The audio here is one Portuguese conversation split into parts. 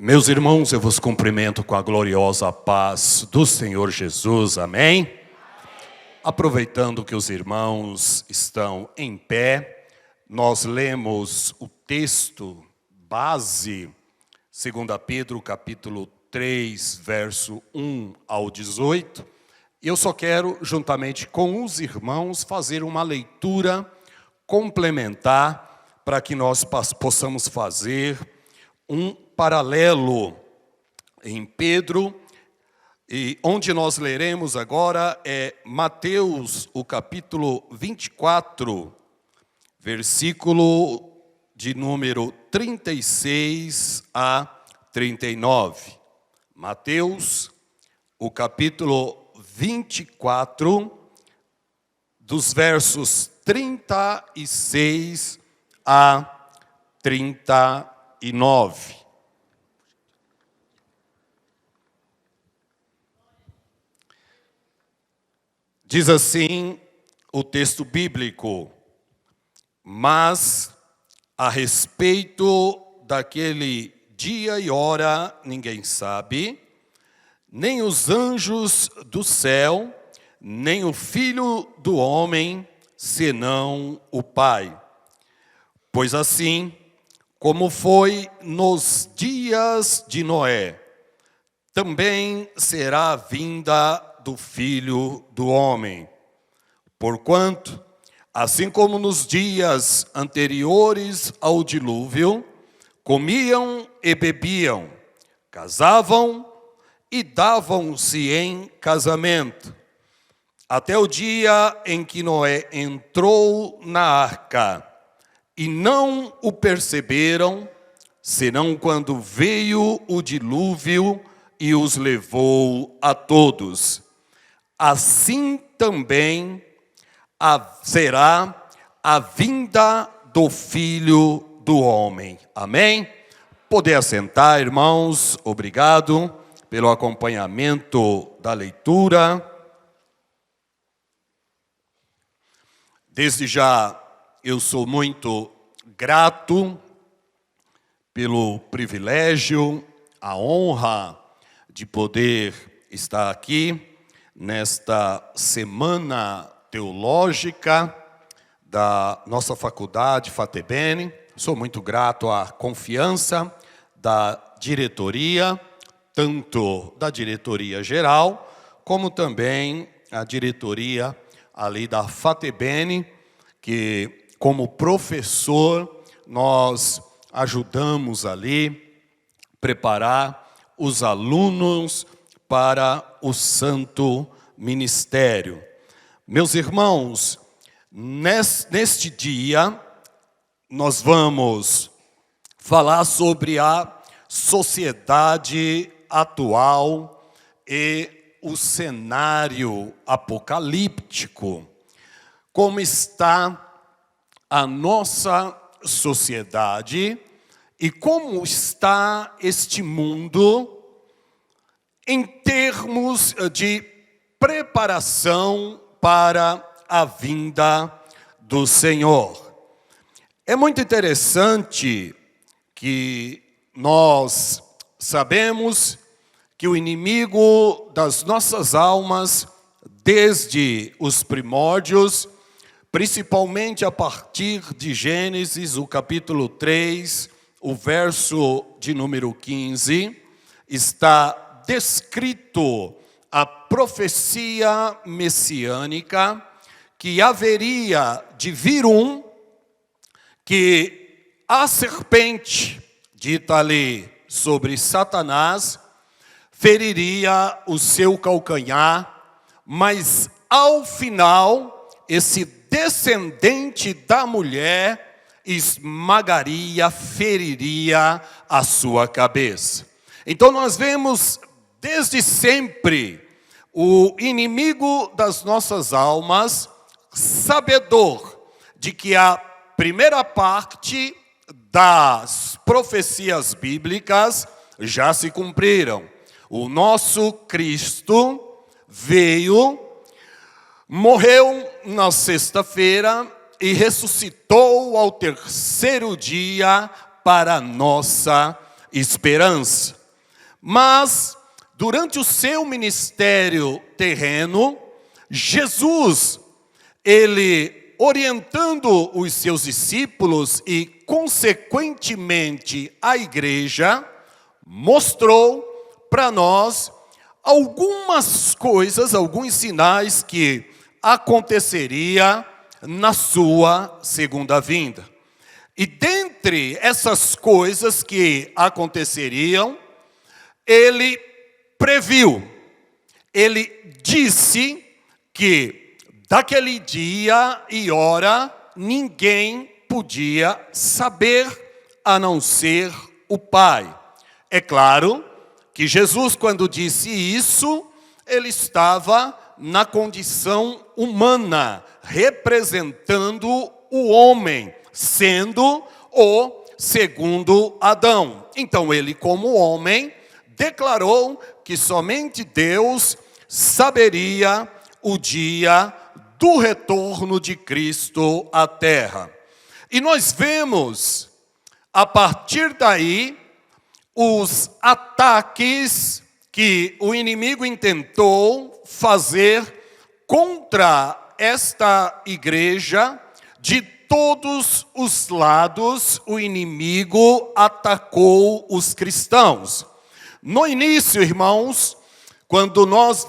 Meus irmãos, eu vos cumprimento com a gloriosa paz do Senhor Jesus, amém? Aproveitando que os irmãos estão em pé, nós lemos o texto base, 2 Pedro capítulo 3, verso 1 ao 18. E eu só quero, juntamente com os irmãos, fazer uma leitura complementar para que nós possamos fazer um paralelo em Pedro, e onde nós leremos agora é Mateus, o capítulo 24, versículo de número 36 a 39. Mateus, o capítulo 24, dos versos 36 a 39. Diz assim o texto bíblico: mas a respeito daquele dia e hora ninguém sabe, nem os anjos do céu, nem o Filho do homem, senão o Pai. Pois assim, como foi nos dias de Noé, também será a vinda do Filho do homem. Porquanto, assim como nos dias anteriores ao dilúvio, comiam e bebiam, casavam e davam-se em casamento, até o dia em que Noé entrou na arca, e não o perceberam, senão quando veio o dilúvio e os levou a todos. Assim também será a vinda do Filho do homem. Amém? Poder assentar, irmãos. Obrigado pelo acompanhamento da leitura. Desde já, eu sou muito grato pelo privilégio, a honra de poder estar aqui nesta semana teológica da nossa faculdade FATEBENE. Sou muito grato à confiança da diretoria, tanto da diretoria geral, como também a diretoria ali da FATEBENE, que como professor nós ajudamos ali preparar os alunos para o santo ministério. Meus irmãos, neste dia nós vamos falar sobre a sociedade atual e o cenário apocalíptico. Como está a nossa sociedade e como está este mundo em termos de preparação para a vinda do Senhor. É muito interessante que nós sabemos que o inimigo das nossas almas, desde os primórdios, principalmente a partir de Gênesis, o capítulo 3, o verso de número 15, está descrito a profecia messiânica que haveria de vir que a serpente, dita ali sobre Satanás, feriria o seu calcanhar, mas ao final, esse descendente da mulher esmagaria, feriria a sua cabeça. Então nós vemos desde sempre o inimigo das nossas almas, sabedor de que a primeira parte das profecias bíblicas já se cumpriram. O nosso Cristo veio, morreu na sexta-feira e ressuscitou ao terceiro dia para a nossa esperança. Mas, durante o seu ministério terreno, Jesus, ele orientando os seus discípulos e, consequentemente, a igreja, mostrou para nós algumas coisas, alguns sinais que aconteceria na sua segunda vinda. E dentre essas coisas que aconteceriam, ele previu, ele disse que daquele dia e hora ninguém podia saber a não ser o Pai. É claro que Jesus, quando disse isso, ele estava na condição humana, representando o homem, sendo o segundo Adão. Então ele, como homem, declarou que somente Deus saberia o dia do retorno de Cristo à terra. E nós vemos, a partir daí, os ataques que o inimigo intentou fazer contra esta igreja. De todos os lados, o inimigo atacou os cristãos. No início, irmãos, quando nós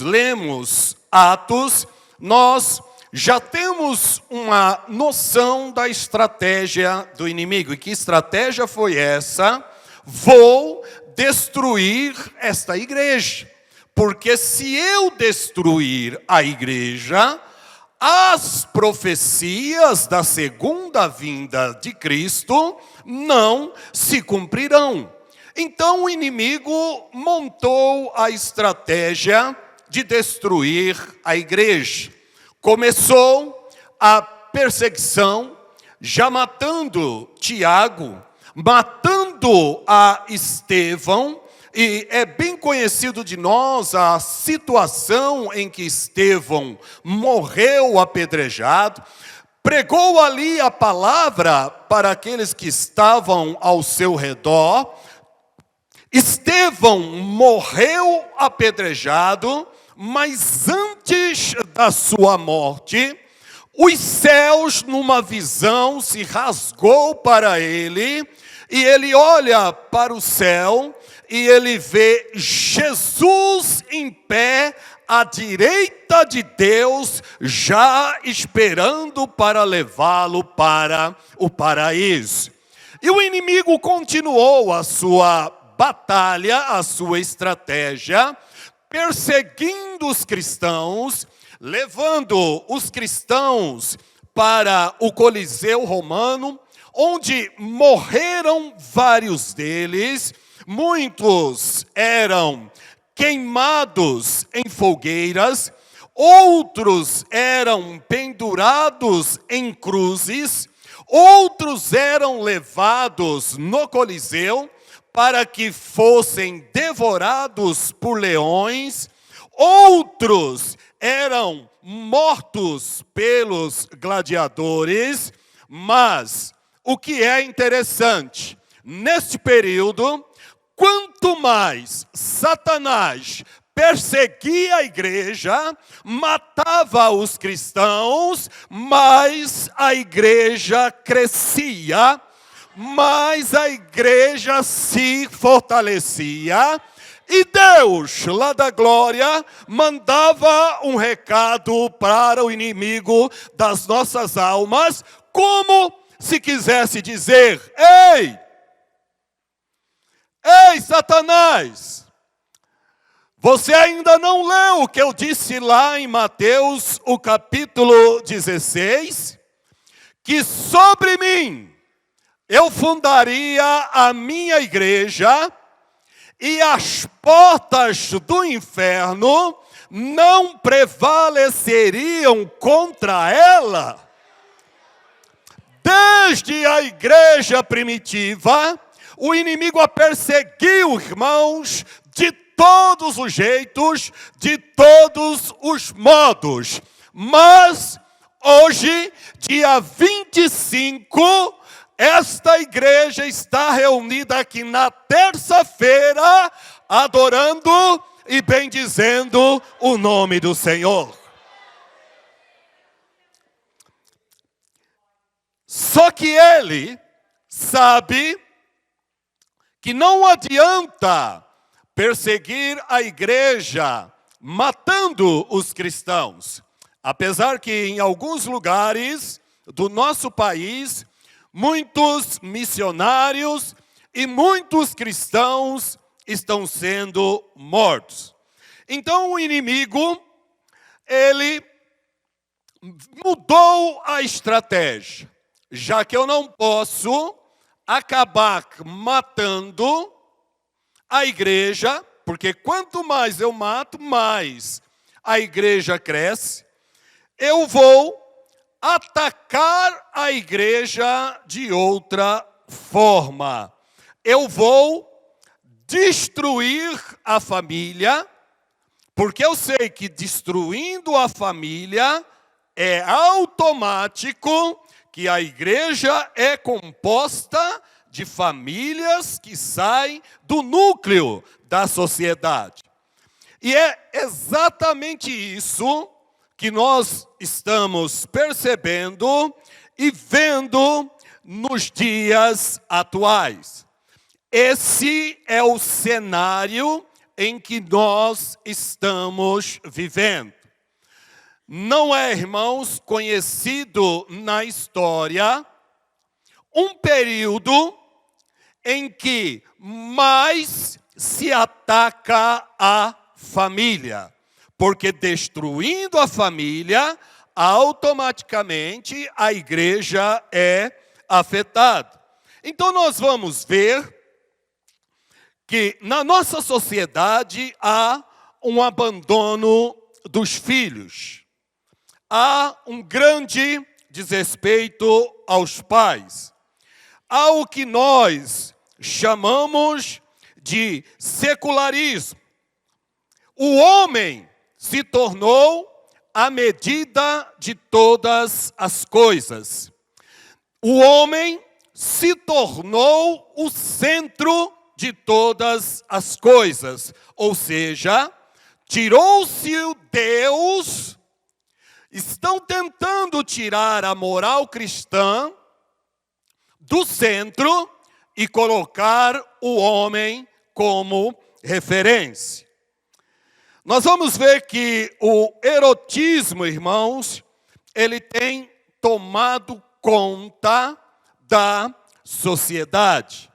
lemos Atos, nós já temos uma noção da estratégia do inimigo. E que estratégia foi essa? Vou destruir esta igreja. Porque se eu destruir a igreja, as profecias da segunda vinda de Cristo não se cumprirão. Então o inimigo montou a estratégia de destruir a igreja. Começou a perseguição, já matando Tiago, matando a Estevão, e é bem conhecido de nós a situação em que Estevão morreu apedrejado, pregou ali a palavra para aqueles que estavam ao seu redor. Estevão morreu apedrejado, mas antes da sua morte, os céus, numa visão, se rasgou para ele, e ele olha para o céu, e ele vê Jesus em pé, à direita de Deus, já esperando para levá-lo para o paraíso. E o inimigo continuou a sua batalha, a sua estratégia, perseguindo os cristãos, levando os cristãos para o Coliseu Romano, onde morreram vários deles. Muitos eram queimados em fogueiras, outros eram pendurados em cruzes, outros eram levados no Coliseu para que fossem devorados por leões, outros eram mortos pelos gladiadores. Mas o que é interessante, neste período, quanto mais Satanás perseguia a igreja, matava os cristãos, mais a igreja crescia, mais a igreja se fortalecia. E Deus, lá da glória, mandava um recado para o inimigo das nossas almas, como se quisesse dizer: Ei, Satanás, você ainda não leu o que eu disse lá em Mateus, o capítulo 16? Que sobre mim eu fundaria a minha igreja, e as portas do inferno não prevaleceriam contra ela. Desde a igreja primitiva, o inimigo a perseguiu, irmãos, de todos os jeitos, de todos os modos. Mas hoje, dia 25, esta igreja está reunida aqui na terça-feira, adorando e bendizendo o nome do Senhor. Só que ele sabe que não adianta perseguir a igreja matando os cristãos. Apesar que em alguns lugares do nosso país, muitos missionários e muitos cristãos estão sendo mortos. Então o inimigo, ele mudou a estratégia. Já que eu não posso acabar matando a igreja, porque quanto mais eu mato, mais a igreja cresce, eu vou atacar a igreja de outra forma. Eu vou destruir a família, porque eu sei que destruindo a família é automático que a igreja é composta de famílias que saem do núcleo da sociedade. E é exatamente isso que nós estamos percebendo e vendo nos dias atuais. Esse é o cenário em que nós estamos vivendo. Não é, irmãos, conhecido na história um período em que mais se ataca a família. Porque destruindo a família, automaticamente a igreja é afetada. Então nós vamos ver que na nossa sociedade há um abandono dos filhos. Há um grande desrespeito aos pais. Há o que nós chamamos de secularismo. O homem se tornou a medida de todas as coisas. O homem se tornou o centro de todas as coisas. Ou seja, tirou-se o Deus. Estão tentando tirar a moral cristã do centro e colocar o homem como referência. Nós vamos ver que o erotismo, irmãos, ele tem tomado conta da sociedade.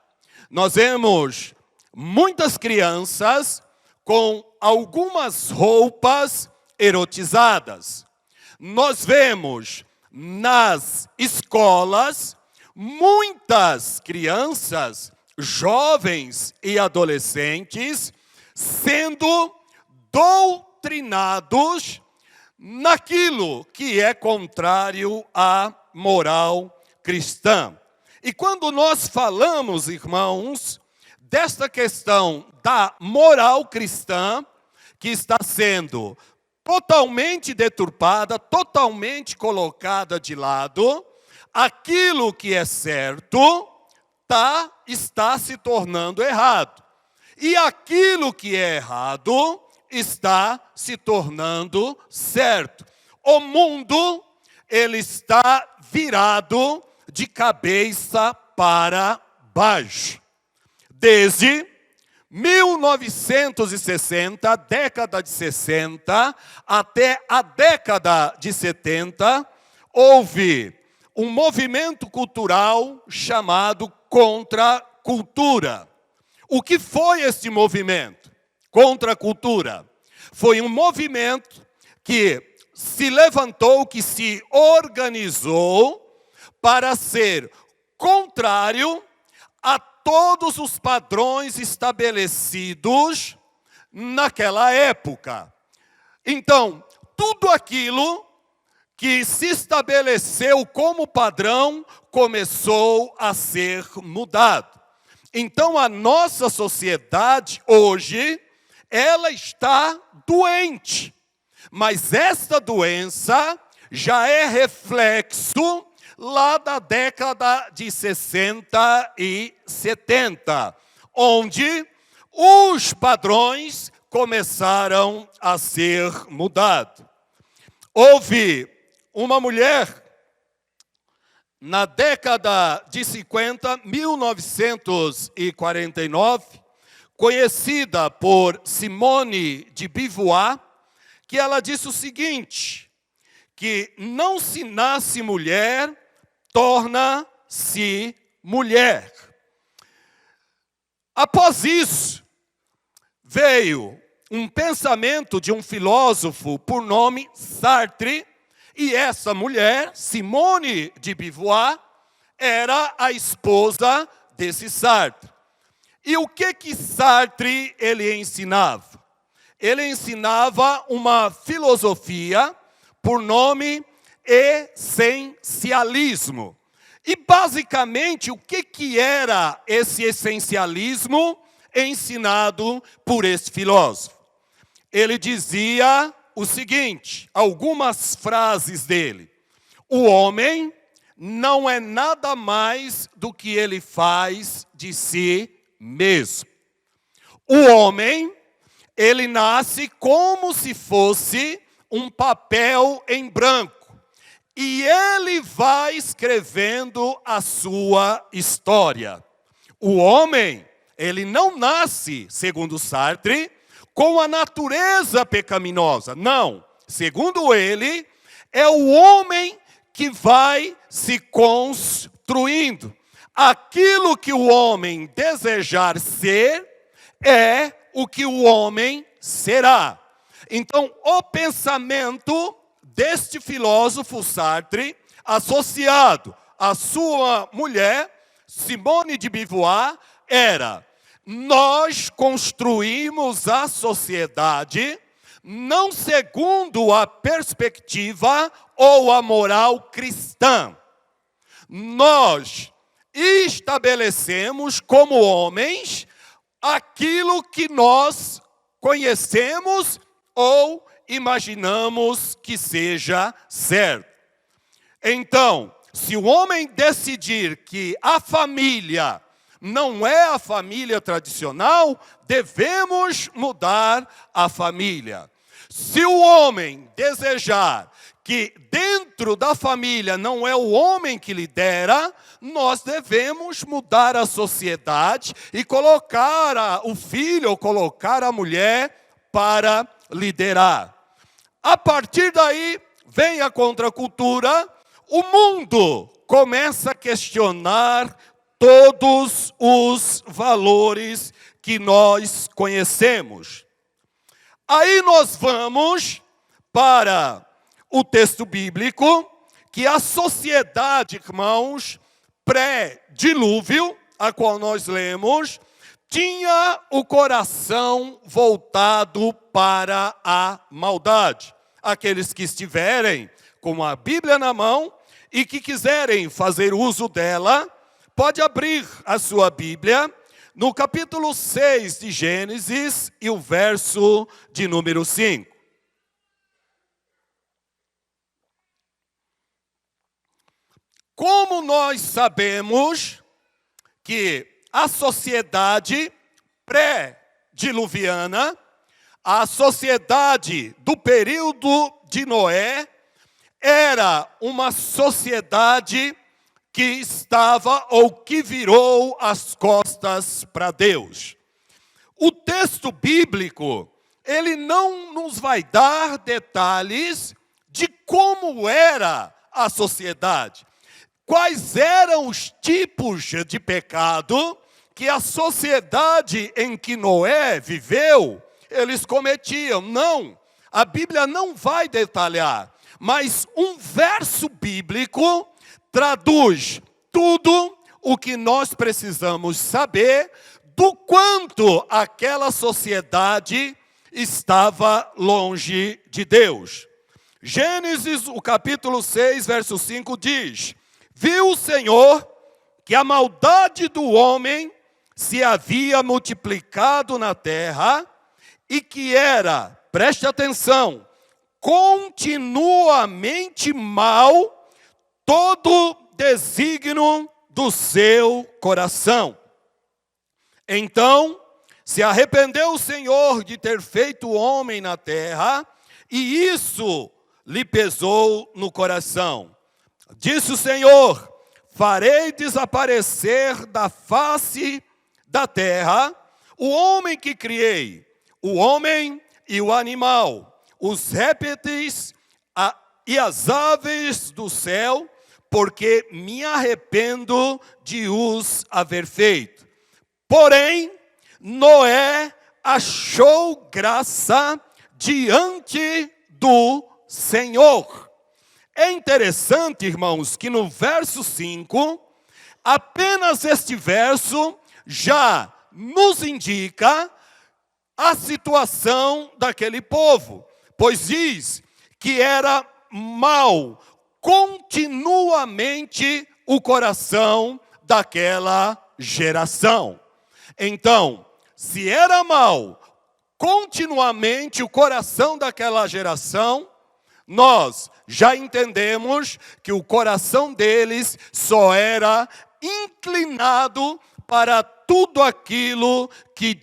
Nós vemos muitas crianças com algumas roupas erotizadas. Nós vemos nas escolas muitas crianças, jovens e adolescentes sendo doutrinados naquilo que é contrário à moral cristã. E quando nós falamos, irmãos, desta questão da moral cristã, que está sendo totalmente deturpada, totalmente colocada de lado, aquilo que é certo está se tornando errado. E aquilo que é errado está se tornando certo. O mundo, ele está virado de cabeça para baixo. Desde 1960, década de 60, até a década de 70, houve um movimento cultural chamado contracultura. O que foi esse movimento? Contracultura. Foi um movimento que se levantou, que se organizou para ser contrário a todos os padrões estabelecidos naquela época. Então, tudo aquilo que se estabeleceu como padrão começou a ser mudado. Então, a nossa sociedade hoje, ela está doente. Mas esta doença já é reflexo lá da década de 60 e 70, onde os padrões começaram a ser mudados. Houve uma mulher na década de 50, 1949, conhecida por Simone de Beauvoir, que ela disse o seguinte, que não se nasce mulher, torna-se mulher. Após isso, veio um pensamento de um filósofo por nome Sartre, e essa mulher, Simone de Beauvoir, era a esposa desse Sartre. E o que Sartre ele ensinava? Ele ensinava uma filosofia por nome essencialismo. E basicamente, o que era esse essencialismo ensinado por esse filósofo? Ele dizia o seguinte, algumas frases dele. O homem não é nada mais do que ele faz de si mesmo. O homem, ele nasce como se fosse um papel em branco. E ele vai escrevendo a sua história. O homem, ele não nasce, segundo Sartre, com a natureza pecaminosa. Não. Segundo ele, é o homem que vai se construindo. Aquilo que o homem desejar ser, é o que o homem será. Então, o pensamento deste filósofo Sartre, associado à sua mulher, Simone de Beauvoir, era: nós construímos a sociedade não segundo a perspectiva ou a moral cristã. Nós estabelecemos como homens aquilo que nós conhecemos ou imaginamos que seja certo. Então, se o homem decidir que a família não é a família tradicional, devemos mudar a família. Se o homem desejar que dentro da família não é o homem que lidera, nós devemos mudar a sociedade e colocar o filho ou colocar a mulher para liderar. A partir daí, vem a contracultura, o mundo começa a questionar todos os valores que nós conhecemos. Aí nós vamos para o texto bíblico, que a sociedade, irmãos, pré-dilúvio, a qual nós lemos, tinha o coração voltado para a maldade. Aqueles que estiverem com a Bíblia na mão e que quiserem fazer uso dela, pode abrir a sua Bíblia no capítulo 6 de Gênesis e o verso de número 5. Como nós sabemos que a sociedade pré-diluviana, a sociedade do período de Noé, era uma sociedade que estava ou que virou as costas para Deus. O texto bíblico, ele não nos vai dar detalhes de como era a sociedade. Quais eram os tipos de pecado que a sociedade em que Noé viveu, eles cometiam. Não, a Bíblia não vai detalhar, mas um verso bíblico traduz tudo o que nós precisamos saber do quanto aquela sociedade estava longe de Deus. Gênesis, o capítulo 6, verso 5 diz: viu o Senhor que a maldade do homem se havia multiplicado na terra e que era, preste atenção, continuamente mal todo desígnio do seu coração. Então se arrependeu o Senhor de ter feito o homem na terra, e isso lhe pesou no coração. Disse o Senhor: farei desaparecer da face da terra o homem que criei, o homem e o animal, os répteis e as aves do céu, porque me arrependo de os haver feito. Porém, Noé achou graça diante do Senhor. É interessante, irmãos, que no verso 5, apenas este verso já nos indica a situação daquele povo, pois diz que era mau continuamente o coração daquela geração. Então, se era mau continuamente o coração daquela geração, nós já entendemos que o coração deles só era inclinado para tudo aquilo que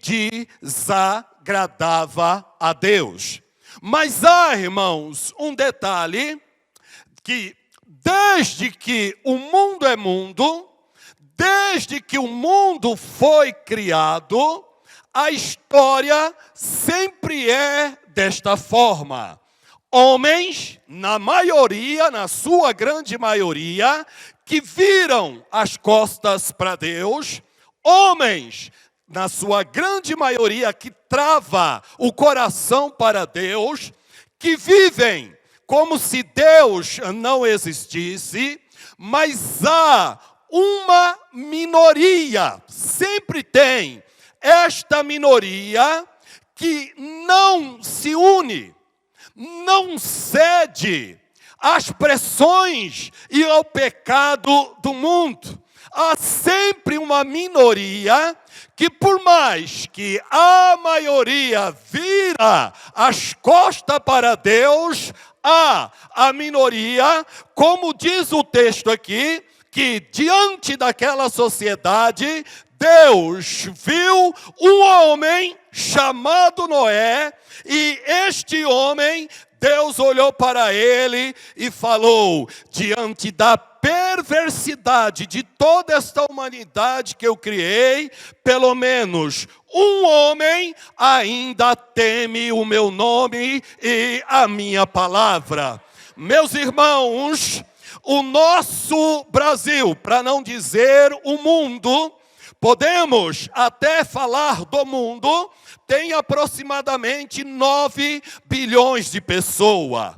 desagradava a Deus. Mas há, irmãos, um detalhe, que desde que o mundo é mundo, desde que o mundo foi criado, a história sempre é desta forma. Homens, na maioria, na sua grande maioria, que viram as costas para Deus, homens, na sua grande maioria, que trava o coração para Deus, que vivem como se Deus não existisse, mas há uma minoria, sempre tem esta minoria que não se une, não cede às pressões e ao pecado do mundo. Há sempre uma minoria que, por mais que a maioria vira as costas para Deus, há a minoria, como diz o texto aqui, que diante daquela sociedade, Deus viu um homem chamado Noé, e este homem, Deus olhou para ele e falou: diante da perversidade de toda esta humanidade que eu criei, pelo menos um homem ainda teme o meu nome e a minha palavra. Meus irmãos, o nosso Brasil, para não dizer o mundo, podemos até falar do mundo, tem aproximadamente 9 bilhões de pessoas.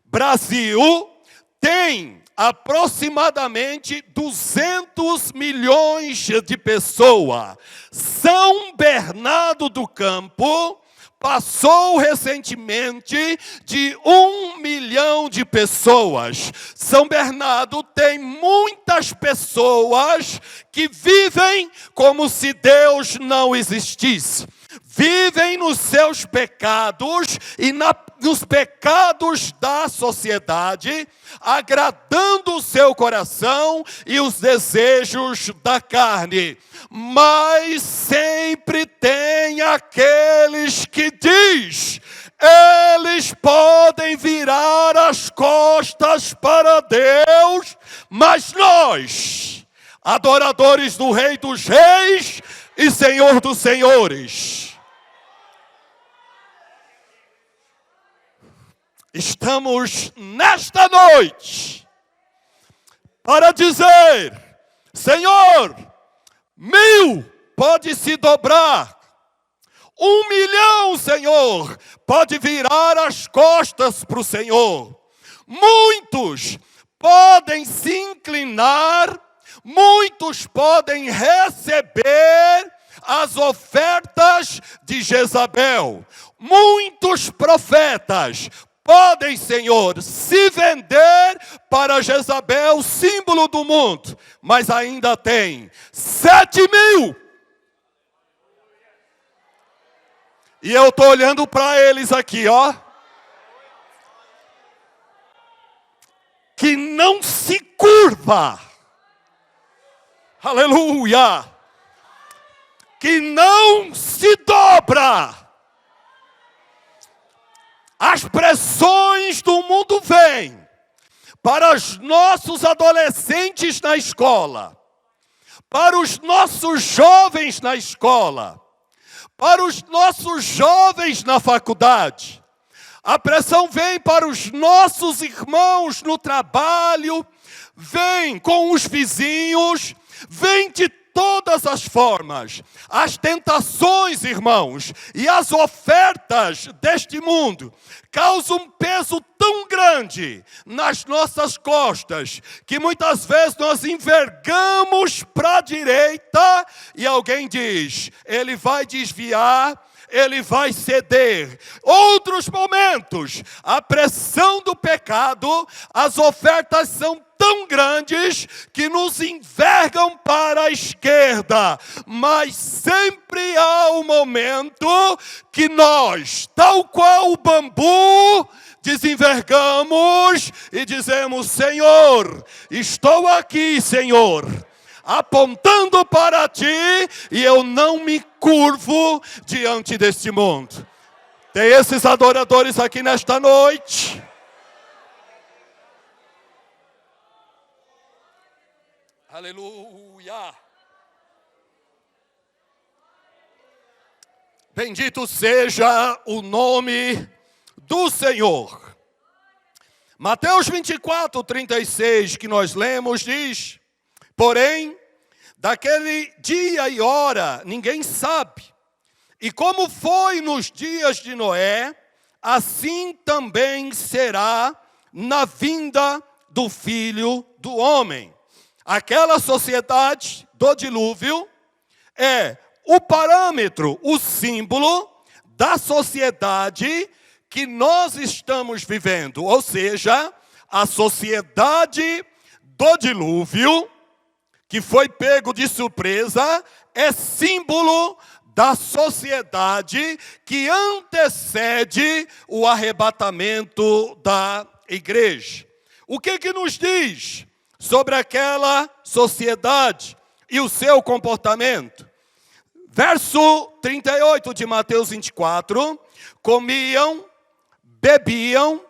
Brasil tem aproximadamente 200 milhões de pessoas. São Bernardo do Campo passou recentemente de 1 milhão de pessoas. São Bernardo tem muitas pessoas que vivem como se Deus não existisse. Vivem nos seus pecados e nos pecados da sociedade, agradando o seu coração e os desejos da carne. Mas sempre tem aqueles que diz: eles podem virar as costas para Deus, mas nós, adoradores do Rei dos Reis e Senhor dos Senhores, estamos nesta noite para dizer: Senhor, 1000 pode se dobrar, 1 milhão, Senhor, pode virar as costas para o Senhor. Muitos podem se inclinar, muitos podem receber as ofertas de Jezabel. Muitos profetas podem, Senhor, se vender para Jezabel, símbolo do mundo, mas ainda tem 7.000. E eu estou olhando para eles aqui, ó, que não se curva aleluia, que não se dobra. As pressões do mundo vêm para os nossos adolescentes na escola, para os nossos jovens na escola, para os nossos jovens na faculdade. A pressão vem para os nossos irmãos no trabalho, vem com os vizinhos, vem de todas as formas. As tentações, irmãos, e as ofertas deste mundo causam um peso tão grande nas nossas costas, que muitas vezes nós envergamos para a direita e alguém diz, ele vai desviar, ele vai ceder. Outros momentos, a pressão do pecado, as ofertas são tão grandes que nos envergam para a esquerda. Mas sempre há um momento que nós, tal qual o bambu, desenvergamos e dizemos, Senhor, estou aqui, Senhor, apontando para ti, e eu não me curvo diante deste mundo. Tem esses adoradores aqui nesta noite. Aleluia. Bendito seja o nome do Senhor. Mateus 24, 36, que nós lemos, diz, porém, daquele dia e hora ninguém sabe. E como foi nos dias de Noé, assim também será na vinda do Filho do Homem. Aquela sociedade do dilúvio é o parâmetro, o símbolo da sociedade que nós estamos vivendo. Ou seja, a sociedade do dilúvio, que foi pego de surpresa, é símbolo da sociedade que antecede o arrebatamento da igreja. O que nos diz sobre aquela sociedade e o seu comportamento? Verso 38 de Mateus 24, comiam, bebiam,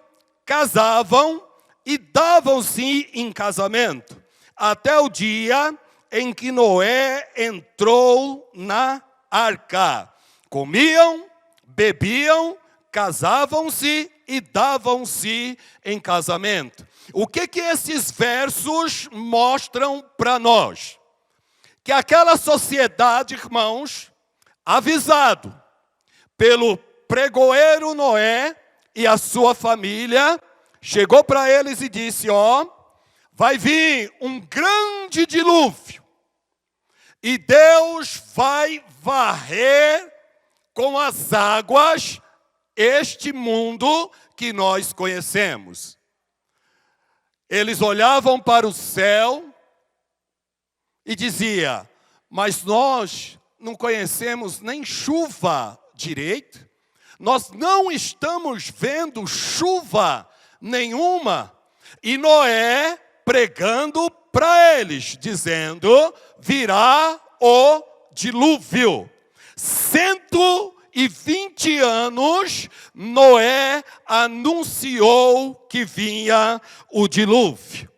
casavam e davam-se em casamento, até o dia em que Noé entrou na arca. Comiam, bebiam, casavam-se e davam-se em casamento. O que esses versos mostram para nós? Que aquela sociedade, irmãos, avisado pelo pregoeiro Noé e a sua família, chegou para eles e disse, vai vir um grande dilúvio e Deus vai varrer com as águas este mundo que nós conhecemos. Eles olhavam para o céu e diziam, mas nós não conhecemos nem chuva direito, nós não estamos vendo chuva nenhuma. E Noé pregando para eles, dizendo, virá o dilúvio. 120 anos, Noé anunciou que vinha o dilúvio.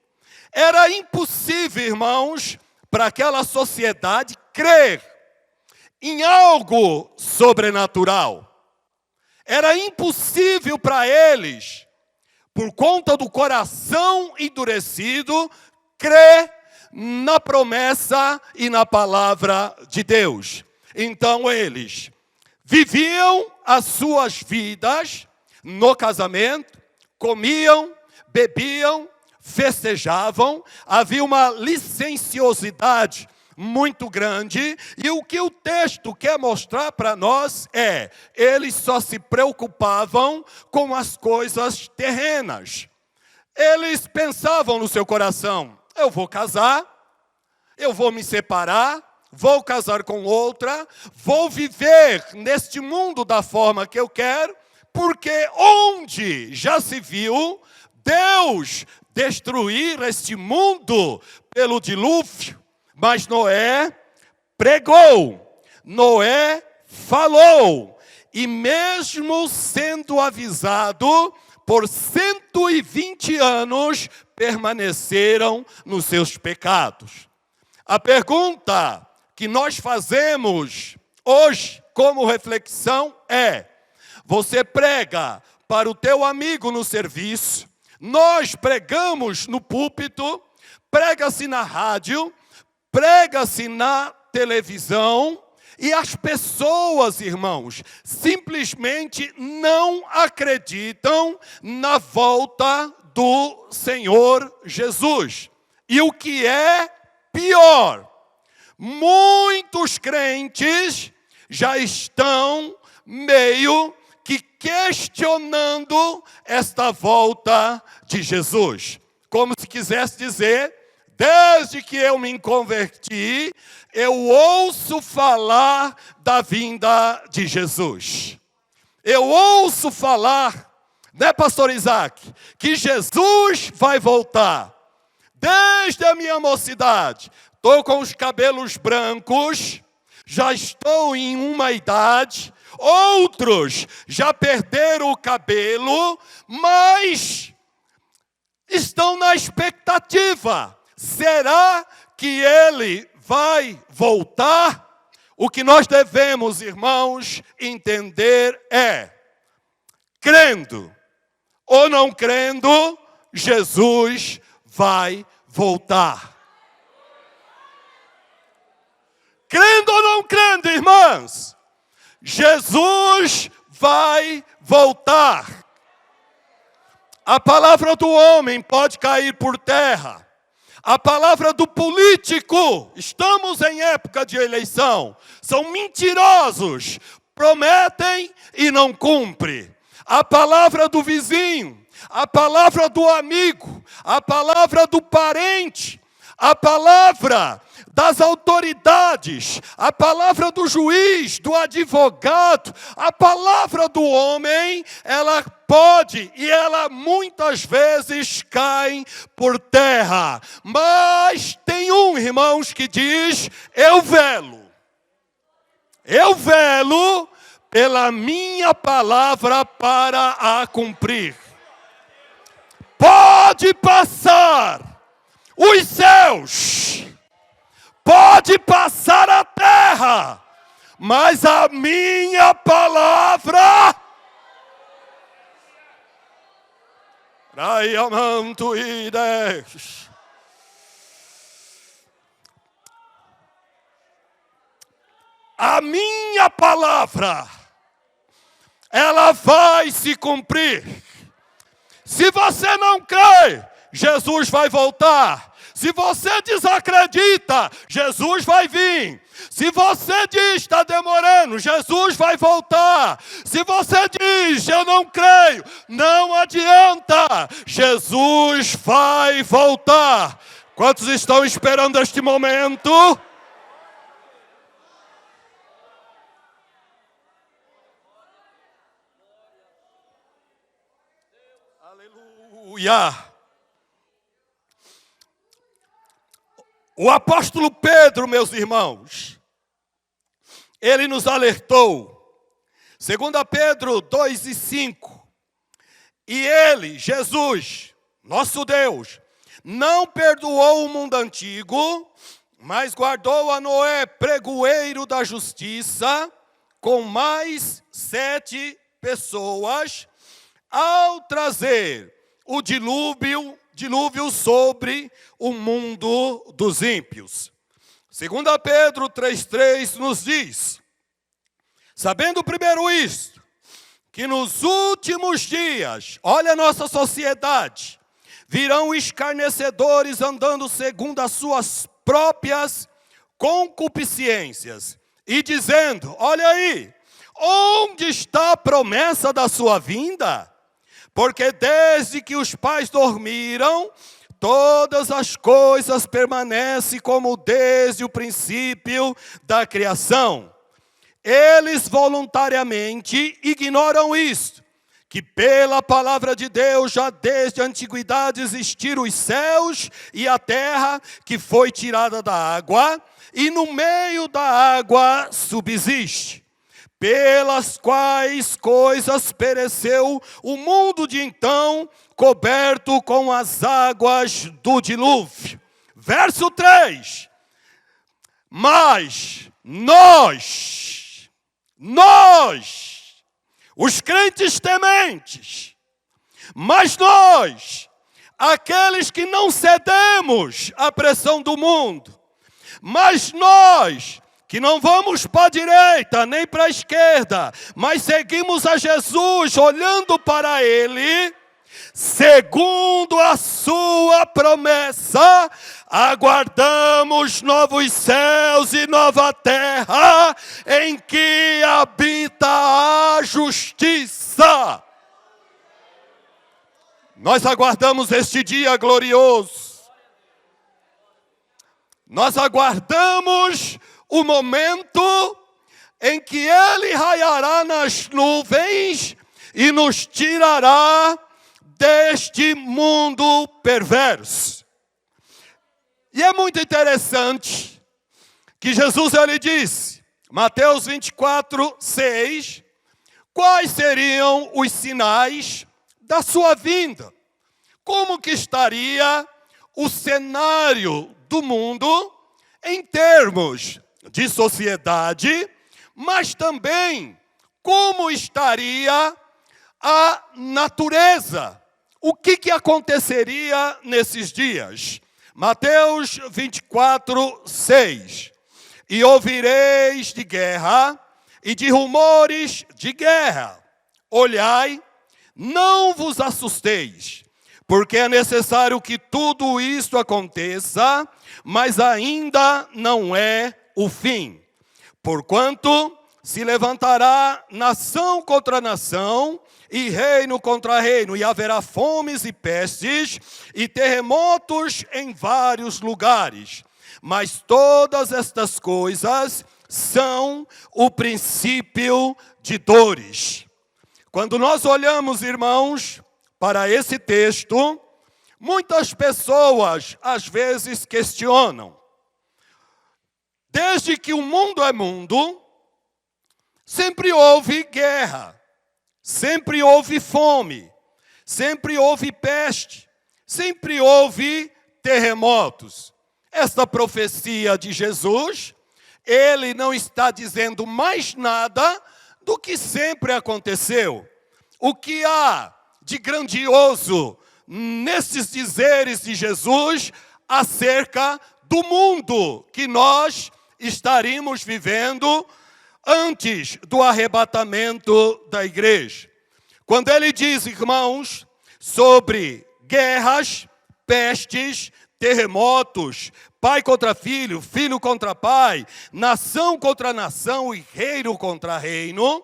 Era impossível, irmãos, para aquela sociedade crer em algo sobrenatural. Era impossível para eles, por conta do coração endurecido, crer na promessa e na palavra de Deus. Então eles viviam as suas vidas no casamento, comiam, bebiam, festejavam, havia uma licenciosidade muito grande, e o que o texto quer mostrar para nós é, eles só se preocupavam com as coisas terrenas. Eles pensavam no seu coração, eu vou casar, eu vou me separar, vou casar com outra, vou viver neste mundo da forma que eu quero, porque onde já se viu Deus destruir este mundo pelo dilúvio? Mas Noé pregou, Noé falou, e mesmo sendo avisado, por 120 anos permaneceram nos seus pecados. A pergunta que nós fazemos hoje como reflexão é: você prega para o teu amigo no serviço, nós pregamos no púlpito, prega-se na rádio, prega-se na televisão, e as pessoas, irmãos, simplesmente não acreditam na volta do Senhor Jesus. E o que é pior, muitos crentes já estão meio que questionando esta volta de Jesus. Como se quisesse dizer: desde que eu me converti, eu ouço falar da vinda de Jesus. Eu ouço falar, né, pastor Isaac, que Jesus vai voltar. Desde a minha mocidade, estou com os cabelos brancos, já estou em uma idade, outros já perderam o cabelo, mas estão na expectativa. Será que ele vai voltar? O que nós devemos, irmãos, entender é: crendo ou não crendo, Jesus vai voltar. Crendo ou não crendo, irmãs, Jesus vai voltar. A palavra do homem pode cair por terra. A palavra do político, estamos em época de eleição, são mentirosos, prometem e não cumprem. A palavra do vizinho, a palavra do amigo, a palavra do parente, a palavra das autoridades, a palavra do juiz, do advogado, a palavra do homem, ela pode e ela muitas vezes cai por terra. Mas tem irmãos, que diz: eu velo pela minha palavra para a cumprir. Pode passar os céus, pode passar a terra, mas a minha palavra, a minha palavra, ela vai se cumprir. Se você não crê, Jesus vai voltar. Se você desacredita, Jesus vai vir. Se você diz: está demorando, Jesus vai voltar. Se você diz: eu não creio, não adianta, Jesus vai voltar. Quantos estão esperando este momento? Aleluia. O apóstolo Pedro, meus irmãos, ele nos alertou. 2 Pedro 2:5. E ele, Jesus, nosso Deus, não perdoou o mundo antigo, mas guardou a Noé, pregoeiro da justiça, com mais 7 pessoas, ao trazer o dilúvio sobre o mundo dos ímpios. 2 Pedro 3,3 nos diz: sabendo primeiro isto, que nos últimos dias, olha a nossa sociedade, virão escarnecedores andando segundo as suas próprias concupiscências, e dizendo: olha aí, onde está a promessa da sua vinda? Porque desde que os pais dormiram, todas as coisas permanecem como desde o princípio da criação. Eles voluntariamente ignoram isto, que pela palavra de Deus já desde a antiguidade existiram os céus e a terra, que foi tirada da água, e no meio da água subsiste, pelas quais coisas pereceu o mundo de então, coberto com as águas do dilúvio. Verso 3. Mas nós, os crentes tementes, mas nós, aqueles que não cedemos à pressão do mundo, mas nós, que não vamos para a direita nem para a esquerda, mas seguimos a Jesus olhando para Ele, segundo a sua promessa, aguardamos novos céus e nova terra, em que habita a justiça. Nós aguardamos este dia glorioso. Nós aguardamos o momento em que Ele raiará nas nuvens e nos tirará deste mundo perverso. E é muito interessante que Jesus ele disse, Mateus 24, 6, quais seriam os sinais da sua vinda? Como que estaria o cenário do mundo em termos de sociedade, mas também como estaria a natureza? O que aconteceria nesses dias? Mateus 24, 6. E ouvireis de guerra e de rumores de guerra. Olhai, não vos assusteis, porque é necessário que tudo isto aconteça, mas ainda não é o fim. Porquanto se levantará nação contra nação, e reino contra reino, e haverá fomes e pestes, e terremotos em vários lugares. Mas todas estas coisas são o princípio de dores. Quando nós olhamos, irmãos, para esse texto, muitas pessoas às vezes questionam. Desde que o mundo é mundo, sempre houve guerra. Sempre houve fome, sempre houve peste, sempre houve terremotos. Esta profecia de Jesus, ele não está dizendo mais nada do que sempre aconteceu. O que há de grandioso nesses dizeres de Jesus acerca do mundo que nós estaríamos vivendo antes do arrebatamento da igreja. Quando ele diz, irmãos, sobre guerras, pestes, terremotos, pai contra filho, filho contra pai, nação contra nação e reino contra reino,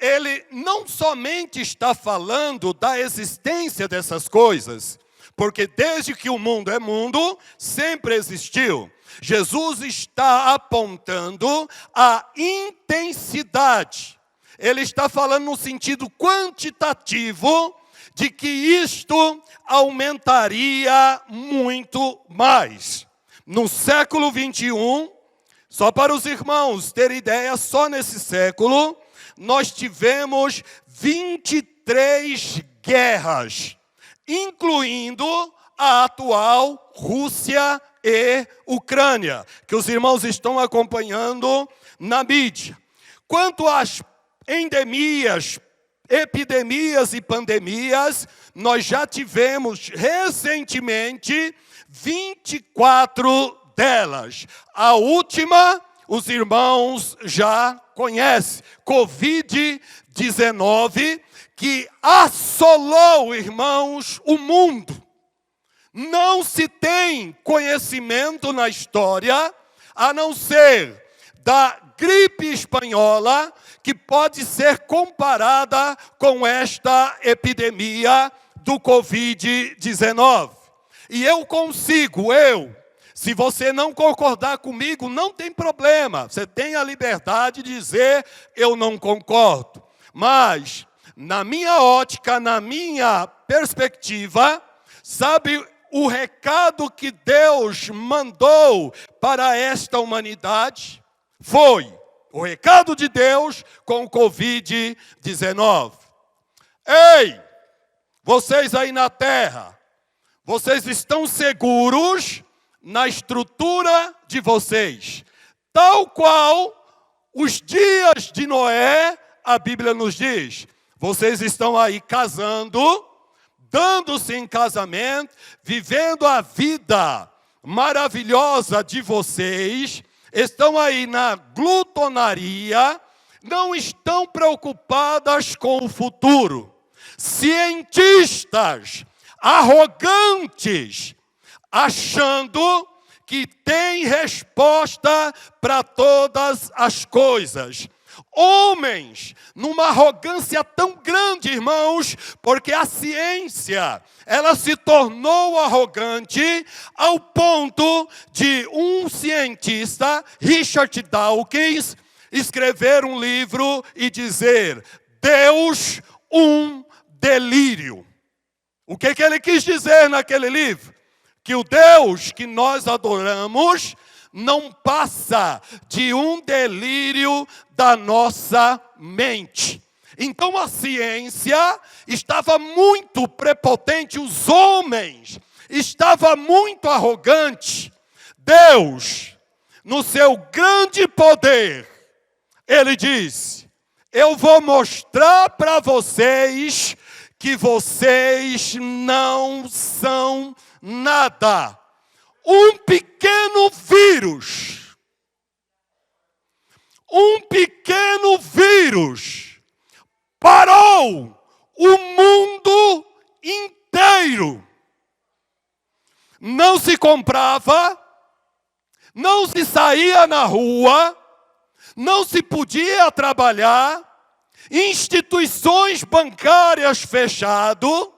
ele não somente está falando da existência dessas coisas, porque desde que o mundo é mundo, sempre existiu. Jesus está apontando a intensidade. Ele está falando no sentido quantitativo de que isto aumentaria muito mais. No século 21, só para os irmãos terem ideia, só nesse século, nós tivemos 23 guerras, incluindo a atual Rússia e Ucrânia, que os irmãos estão acompanhando na mídia. Quanto às endemias, epidemias e pandemias, nós já tivemos recentemente 24 delas. A última, os irmãos já conhecem, Covid-19, que assolou, irmãos, o mundo. Não se tem conhecimento na história, a não ser da gripe espanhola, que pode ser comparada com esta epidemia do Covid-19. E eu consigo, se você não concordar comigo, não tem problema. Você tem a liberdade de dizer, eu não concordo. Mas na minha ótica, na minha perspectiva, sabe o recado que Deus mandou para esta humanidade? Foi o recado de Deus com o Covid-19. Ei, vocês aí na terra, vocês estão seguros na estrutura de vocês, tal qual os dias de Noé, a Bíblia nos diz. Vocês estão aí casando, dando-se em casamento, vivendo a vida maravilhosa de vocês, estão aí na glutonaria, não estão preocupadas com o futuro. Cientistas arrogantes, achando que tem resposta para todas as coisas. Homens, numa arrogância tão grande, irmãos, porque a ciência, ela se tornou arrogante ao ponto de um cientista, Richard Dawkins, escrever um livro e dizer: Deus, um delírio. O que ele quis dizer naquele livro? Que o Deus que nós adoramos não passa de um delírio da nossa mente. Então a ciência estava muito prepotente, os homens estavam muito arrogantes. Deus, no seu grande poder, ele disse: eu vou mostrar para vocês que vocês não são nada. Um pequeno vírus parou o mundo inteiro. Não se comprava, não se saía na rua, não se podia trabalhar, instituições bancárias fechado,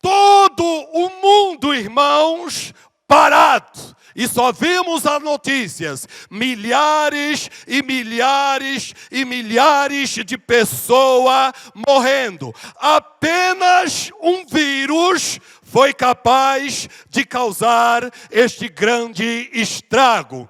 todo o mundo, irmãos, parado. E só vimos as notícias, milhares e milhares e milhares de pessoas morrendo. Apenas um vírus foi capaz de causar este grande estrago.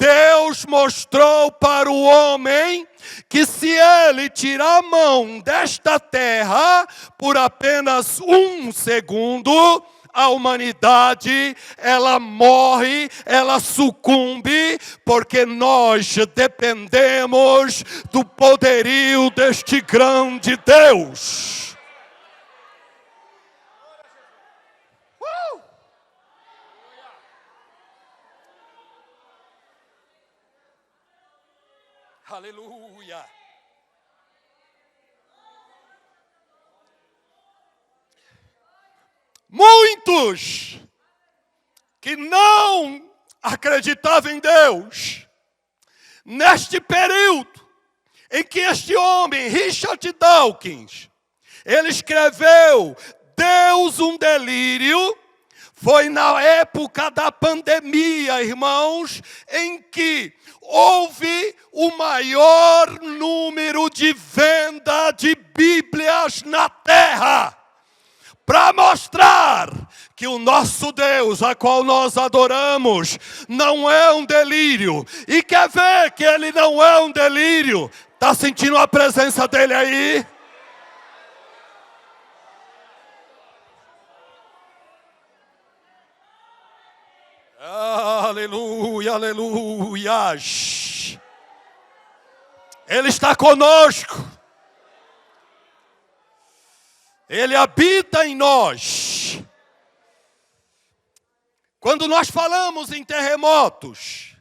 Deus mostrou para o homem que se ele tirar a mão desta terra por apenas um segundo, a humanidade, ela morre, ela sucumbe, porque nós dependemos do poderio deste grande Deus. Aleluia. Muitos que não acreditavam em Deus, neste período em que este homem, Richard Dawkins, ele escreveu Deus, um delírio, foi na época da pandemia, irmãos, em que houve o maior número de venda de Bíblias na terra, para mostrar que o nosso Deus, a qual nós adoramos, não é um delírio. E quer ver que ele não é um delírio? Está sentindo a presença dele aí? Aleluia, aleluia. Ele está conosco. Ele habita em nós. Quando nós falamos em terremotos,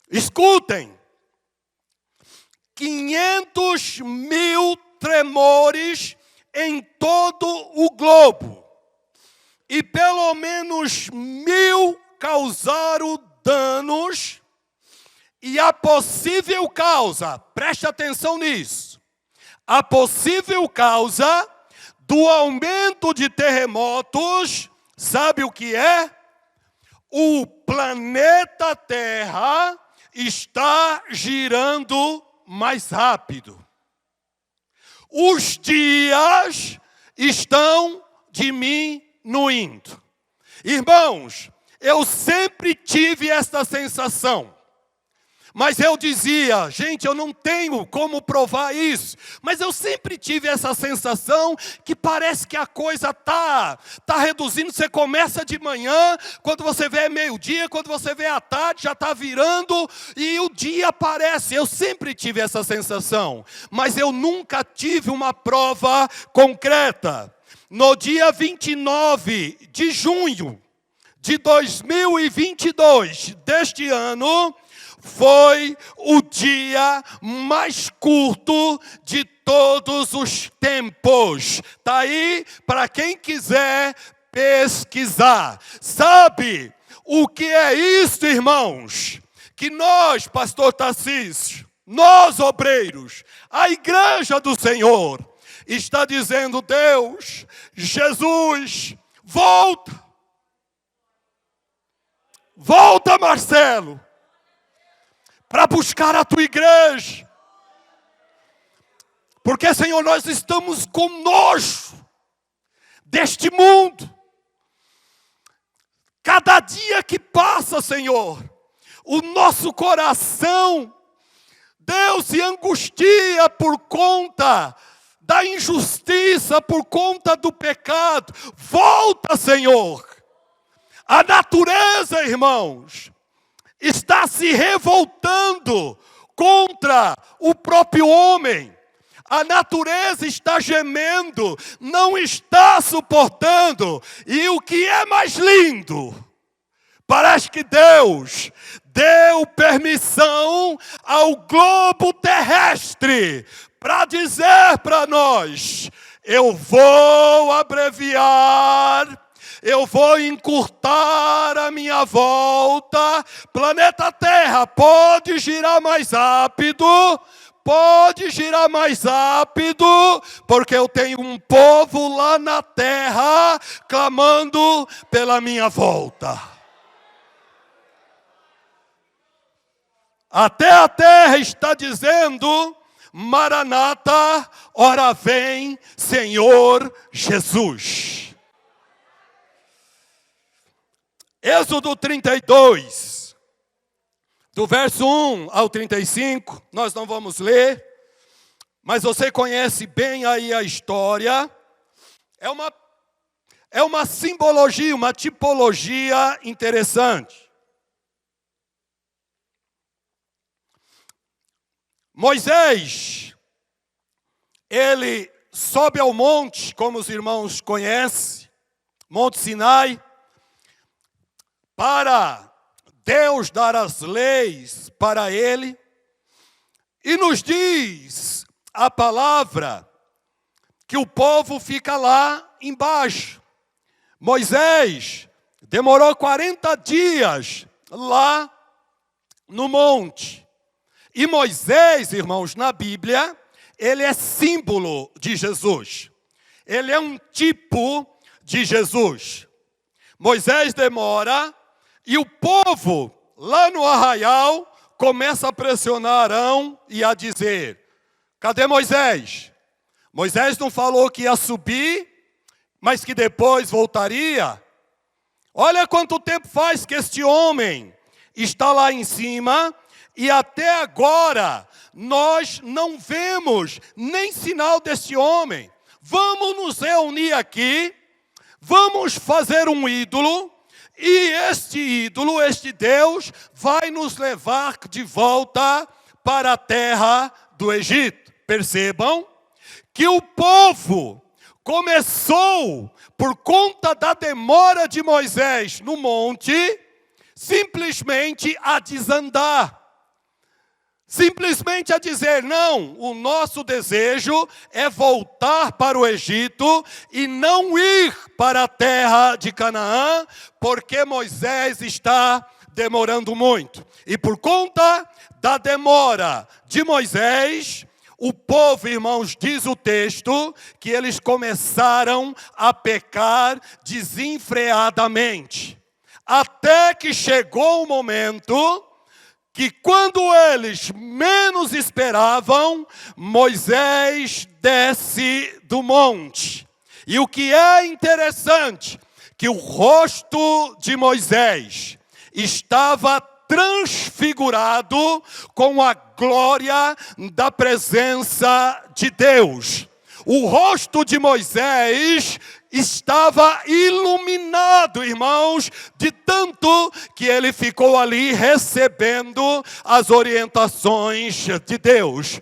escutem, 500 mil tremores em todo o globo. E pelo menos 1.000 causaram danos. E a possível causa, preste atenção nisso, a possível causa do aumento de terremotos, sabe o que é? O planeta Terra está girando mais rápido. Os dias estão diminuindo. Irmãos, eu sempre tive esta sensação. Mas eu dizia, gente, eu não tenho como provar isso. Mas eu sempre tive essa sensação que parece que a coisa tá reduzindo. Você começa de manhã, quando você vê meio-dia, quando você vê à tarde, já está virando e o dia aparece. Eu sempre tive essa sensação. Mas eu nunca tive uma prova concreta. No dia 29 de junho de 2022 deste ano, foi o dia mais curto de todos os tempos. Está aí para quem quiser pesquisar. Sabe o que é isso, irmãos? Que nós, pastor Tarcísio, nós obreiros, a igreja do Senhor, está dizendo: Deus, Jesus, volta. Volta, Marcelo, para buscar a tua igreja. Porque, Senhor, nós estamos com nojo deste mundo. Cada dia que passa, Senhor, o nosso coração, Deus, se angustia por conta da injustiça, por conta do pecado. Volta, Senhor. A natureza, irmãos, está se revoltando contra o próprio homem. A natureza está gemendo, não está suportando. E o que é mais lindo, parece que Deus deu permissão ao globo terrestre para dizer para nós: eu vou abreviar, eu vou encurtar a minha volta. Planeta Terra, pode girar mais rápido. Pode girar mais rápido, porque eu tenho um povo lá na terra clamando pela minha volta. Até a terra está dizendo: Maranata, ora vem, Senhor Jesus. Êxodo 32. Do verso 1 ao 35, nós não vamos ler, mas você conhece bem aí a história. É uma simbologia, uma tipologia interessante. Moisés, ele sobe ao monte, como os irmãos conhecem, Monte Sinai, para Deus dar as leis para ele, e nos diz a palavra que o povo fica lá embaixo. Moisés demorou 40 dias lá no monte. E Moisés, irmãos, na Bíblia, ele é símbolo de Jesus. Ele é um tipo de Jesus. Moisés demora. E o povo, lá no arraial, começa a pressionar Arão e a dizer: cadê Moisés? Moisés não falou que ia subir, mas que depois voltaria? Olha quanto tempo faz que este homem está lá em cima, e até agora nós não vemos nem sinal deste homem. Vamos nos reunir aqui, vamos fazer um ídolo, e este ídolo, este Deus, vai nos levar de volta para a terra do Egito. Percebam que o povo começou, por conta da demora de Moisés no monte, simplesmente a desandar. Simplesmente a dizer: não, o nosso desejo é voltar para o Egito e não ir para a terra de Canaã, porque Moisés está demorando muito. E por conta da demora de Moisés, o povo, irmãos, diz o texto, que eles começaram a pecar desenfreadamente. Até que chegou o momento que quando eles menos esperavam, Moisés desce do monte. E o que é interessante, que o rosto de Moisés estava transfigurado com a glória da presença de Deus. O rosto de Moisés estava iluminado, irmãos, de tanto que ele ficou ali recebendo as orientações de Deus.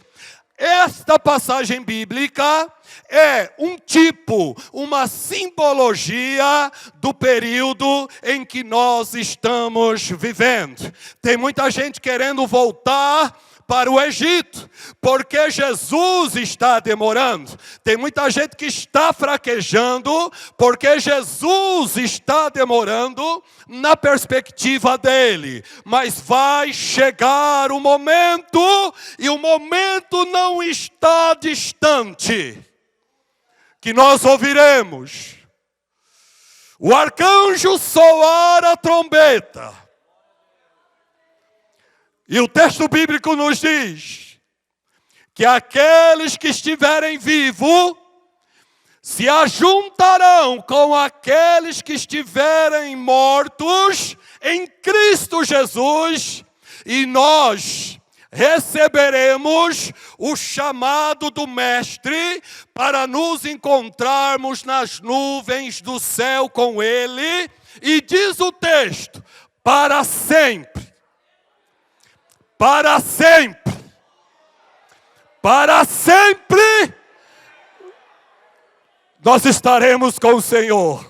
Esta passagem bíblica é um tipo, uma simbologia do período em que nós estamos vivendo. Tem muita gente querendo voltar para o Egito, porque Jesus está demorando. Tem muita gente que está fraquejando, porque Jesus está demorando na perspectiva dele. Mas vai chegar o momento, e o momento não está distante, que nós ouviremos o arcanjo soar a trombeta. E o texto bíblico nos diz que aqueles que estiverem vivos se ajuntarão com aqueles que estiverem mortos em Cristo Jesus, e nós receberemos o chamado do Mestre para nos encontrarmos nas nuvens do céu com Ele, e diz o texto, para sempre. Para sempre, para sempre, nós estaremos com o Senhor.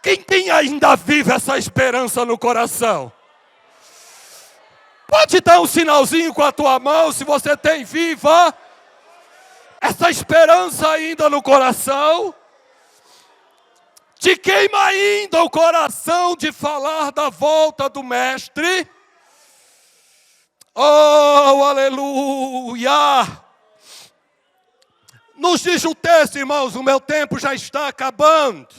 Quem tem ainda vive essa esperança no coração? Pode dar um sinalzinho com a tua mão se você tem viva essa esperança ainda no coração. Te queima ainda o coração de falar da volta do Mestre? Oh, aleluia! Nos diz o texto, irmãos, o meu tempo já está acabando.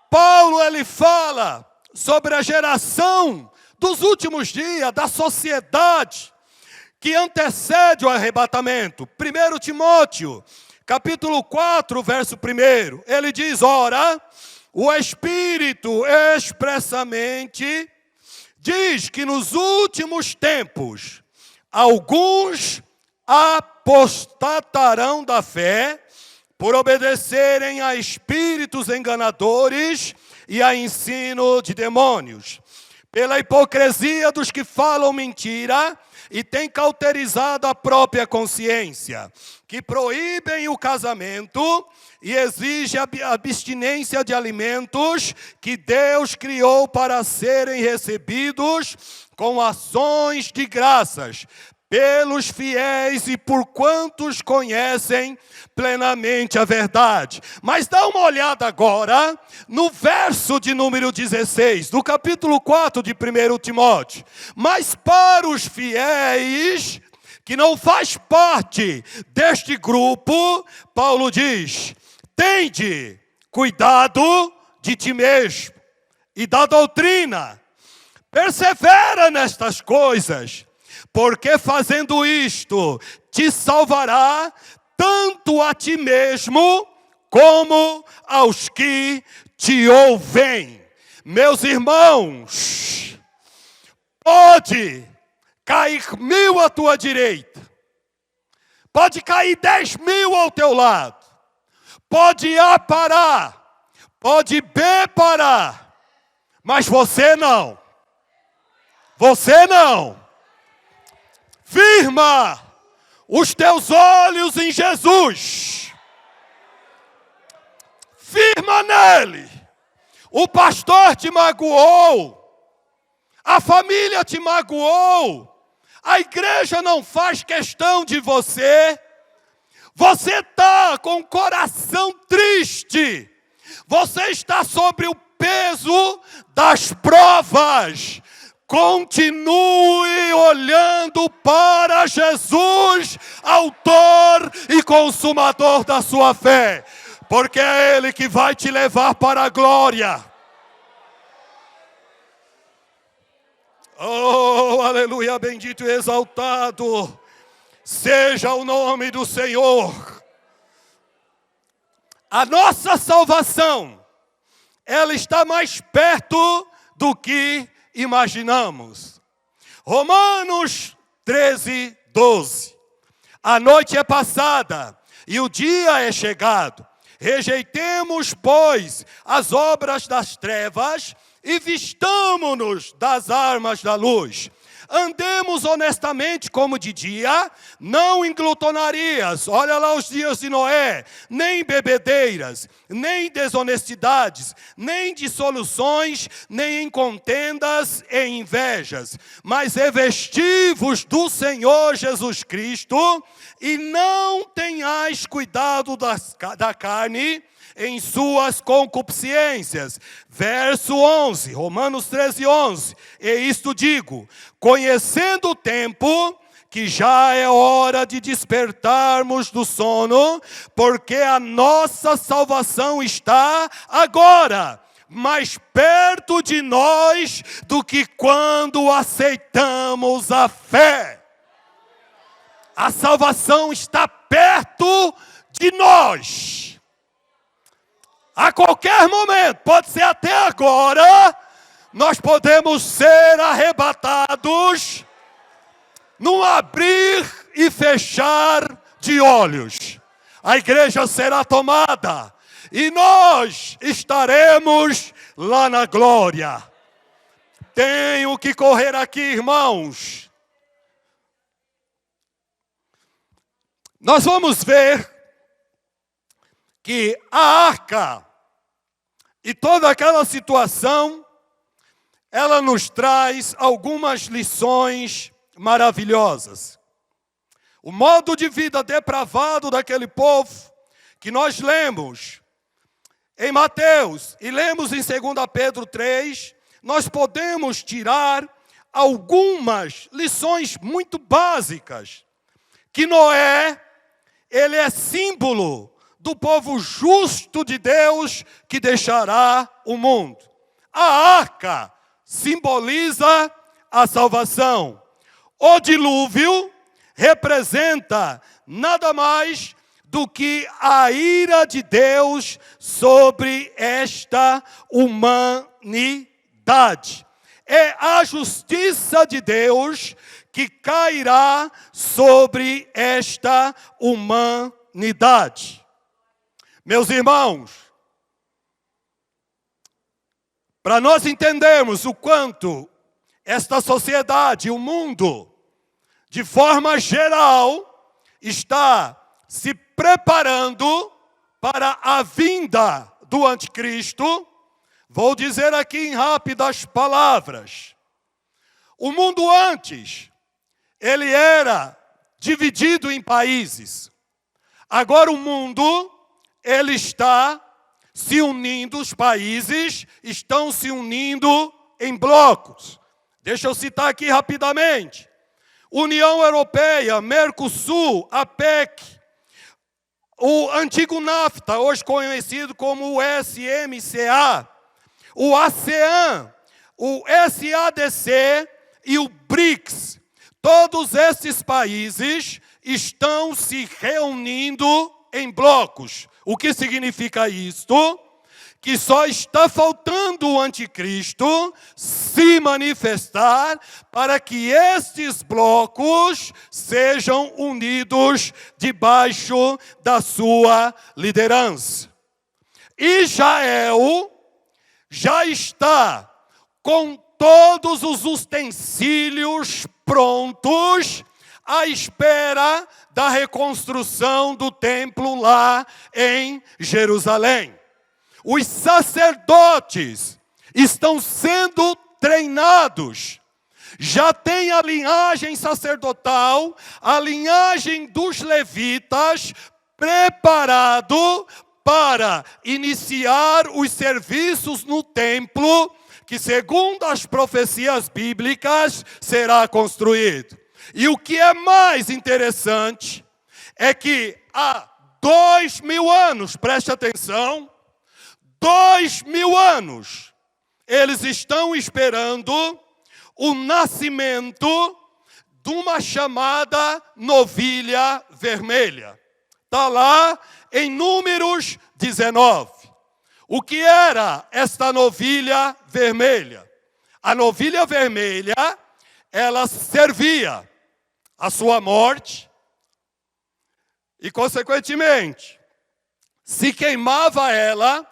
Paulo, ele fala sobre a geração dos últimos dias, da sociedade que antecede o arrebatamento. 1 Timóteo, capítulo 4, verso 1, ele diz, ora, o Espírito expressamente diz que nos últimos tempos, alguns apostatarão da fé, por obedecerem a espíritos enganadores e a ensino de demônios, pela hipocrisia dos que falam mentira e têm cauterizado a própria consciência, que proíbem o casamento e exigem a abstinência de alimentos que Deus criou para serem recebidos com ações de graças pelos fiéis e por quantos conhecem plenamente a verdade. Mas dá uma olhada agora no verso de número 16, do capítulo 4 de 1 Timóteo. Mas para os fiéis que não faz parte deste grupo, Paulo diz, tende cuidado de ti mesmo e da doutrina, persevera nestas coisas, porque fazendo isto te salvará tanto a ti mesmo como aos que te ouvem. Meus irmãos, pode cair 1000 à tua direita, pode cair 10.000 ao teu lado, pode A parar, pode B parar, mas você não. Você não. Firma os teus olhos em Jesus. Firma nele. O pastor te magoou. A família te magoou. A igreja não faz questão de você. Você está com o coração triste. Você está sobre o peso das provas. Continue olhando para Jesus, autor e consumador da sua fé. porque é Ele que vai te levar para a glória. Oh, aleluia, bendito e exaltado seja o nome do Senhor. A nossa salvação, ela está mais perto do que imaginamos. Romanos 13, 12. A noite é passada e o dia é chegado. Rejeitemos, pois, as obras das trevas e vistamo-nos das armas da luz. Andemos honestamente como de dia, não em glutonarias, olha lá os dias de Noé, nem em bebedeiras, nem em desonestidades, nem em dissoluções, nem em contendas e invejas, mas revesti-vos do Senhor Jesus Cristo, e não tenhais cuidado da carne em suas concupiscências. Verso 11, Romanos 13, 11. E isto digo, conhecendo o tempo, que já é hora de despertarmos do sono, porque a nossa salvação está agora mais perto de nós do que quando aceitamos a fé. A salvação está perto de nós. A qualquer momento, pode ser até agora, nós podemos ser arrebatados num abrir e fechar de olhos. A igreja será tomada e nós estaremos lá na glória. Tenho que correr aqui, irmãos. Nós vamos ver que a arca e toda aquela situação, ela nos traz algumas lições maravilhosas. O modo de vida depravado daquele povo, que nós lemos em Mateus e lemos em 2 Pedro 3, nós podemos tirar algumas lições muito básicas. Que Noé, ele é símbolo do povo justo de Deus que deixará o mundo. A arca simboliza a salvação. O dilúvio representa nada mais do que a ira de Deus sobre esta humanidade. É a justiça de Deus que cairá sobre esta humanidade. Meus irmãos, para nós entendermos o quanto esta sociedade, o mundo, de forma geral, está se preparando para a vinda do anticristo, vou dizer aqui em rápidas palavras. O mundo antes, ele era dividido em países. Agora o mundo, ele está se unindo, os países estão se unindo em blocos. Deixa eu citar aqui rapidamente. União Europeia, Mercosul, APEC, o antigo NAFTA, hoje conhecido como o SMCA, o ASEAN, o SADC e o BRICS. Todos esses países estão se reunindo em blocos. O que significa isto? Que só está faltando o anticristo se manifestar para que estes blocos sejam unidos debaixo da sua liderança. Israel já está com todos os utensílios prontos à espera da reconstrução do templo lá em Jerusalém. Os sacerdotes estão sendo treinados. Já tem a linhagem sacerdotal, a linhagem dos levitas, preparado para iniciar os serviços no templo, que segundo as profecias bíblicas será construído. E o que é mais interessante é que há 2000 anos, preste atenção, 2000 anos, eles estão esperando o nascimento de uma chamada novilha vermelha. Está lá em Números 19. O que era esta novilha vermelha? A novilha vermelha, ela servia a sua morte e, consequentemente, se queimava ela,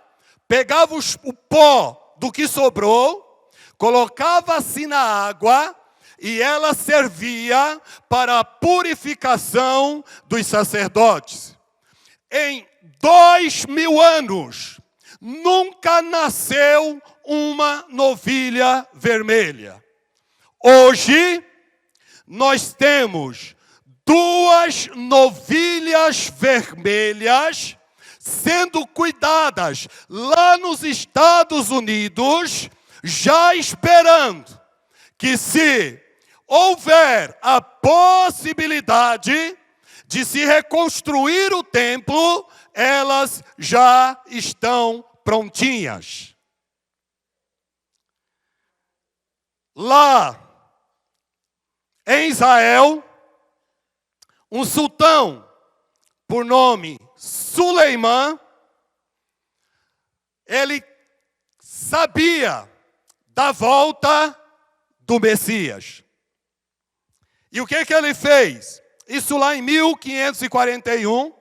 pegava o pó do que sobrou, colocava-se na água e ela servia para a purificação dos sacerdotes. Em 2000 anos, nunca nasceu uma novilha vermelha. Hoje, nós temos 2 novilhas vermelhas sendo cuidadas lá nos Estados Unidos, já esperando que, se houver a possibilidade de se reconstruir o templo, elas já estão prontinhas. Lá em Israel, um sultão por nome Suleimã, ele sabia da volta do Messias. E o que ele fez? Isso lá em 1541.